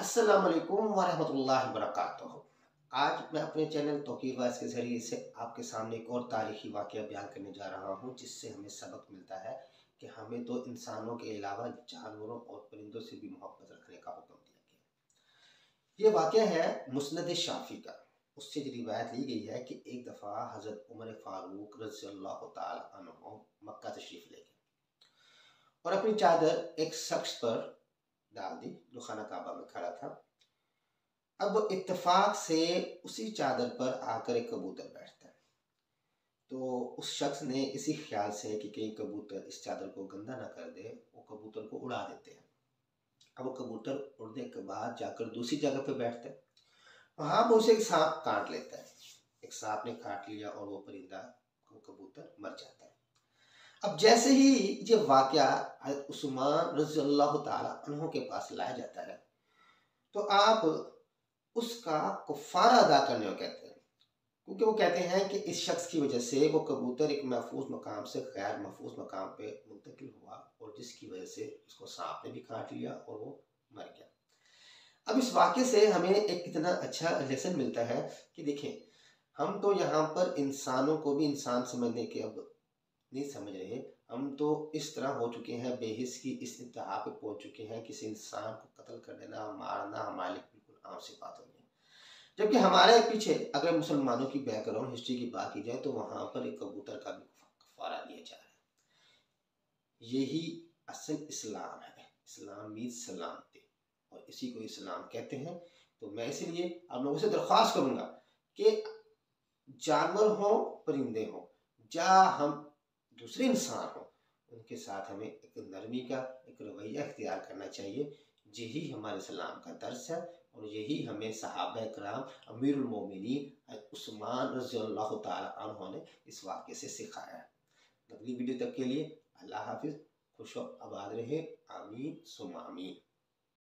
अस्सलाम वालेकुम वरहमतुल्लाहि वबरकातुहू। आज मैं अपने चैनल तौक़ीर वाइज के ज़रिए से आपके सामने एक और तारीख़ी वाक़या बयान करने जा रहा हूँ, जिससे हमें सबक मिलता है कि हमें तो इंसानों के अलावा जानवरों और परिंदों से भी मोहब्बत रखने का हुक्म दिया गया। ये वाक़या है मुस्नद शाफ़ी का। उससे जो रिवायत ली गई है कि एक दफ़ा हज़रत उमर फ़ारूक रज़ियल्लाहु तआला अन्हु मक्का तशरीफ़ ले गए और अपनी चादर एक शख्स पर डाल दी जो खाना काबा में खड़ा था। अब इत्तेफाक से उसी चादर पर आकर एक कबूतर बैठता है, तो उस शख्स ने इसी ख्याल से कि कहीं कबूतर इस चादर को गंदा ना कर दे, वो कबूतर को उड़ा देते हैं। अब वो कबूतर उड़ने के बाद जाकर दूसरी जगह पर बैठता है, वहां पर उसे एक सांप काट लेता है। एक सांप ने काट लिया और वो परिंदा कबूतर मर जाता है। अब जैसे ही ये वाक़या उस्मान रज़ियल्लाहु तआला अन्हु के पास लाया जाता है, तो आप उसका कफ़ारा अदा करने को कहते हैं, क्योंकि वो कहते हैं कि इस शख्स की वजह से वो कबूतर एक महफूज मकाम से गैर महफूज मकाम पे मुंतकिल हुआ और जिसकी वजह से उसको सांप ने भी काट लिया और वो मर गया। अब इस वाक़े से हमें एक इतना अच्छा लेसन मिलता है कि देखें, हम तो यहाँ पर इंसानों को भी इंसान समझने के अब नहीं समझ रहे। हम तो इस तरह हो चुके हैं, बेहिस की इस इंतहा पे पहुंच चुके हैं, किसी इंसान को कत्ल कर देना, मारना हमारे लिए बिल्कुल आम सी बात हो गई है। जबकि हमारे पीछे अगर मुसलमानों की बैकग्राउंड हिस्ट्री की बात की जाए तो वहां पर एक कबूतर का भी कफारा दिया जा रहा है। यही असल इस्लाम है। इस्लाम मीन्स सलामती, और इसी को इस्लाम कहते हैं। तो मैं इसलिए आप लोगों से दरख्वास्त करूंगा कि जानवर हो, परिंदे हो, या हम दूसरे इंसान हो, उनके साथ हमें एक नरमी का एक रवैया इख्तियार करना चाहिए। यही हमारे इस्लाम का दर्स है और यही हमें सहाबा कराम अमीरुल मोमिनीन उस्मान रज़ियल्लाहु तआला अन्हु ने इस वाक़े से सिखाया है। अगली वीडियो तक के लिए अल्लाह हाफिज़। खुश आबाद रहे। आमीन सुम्मा आमीन।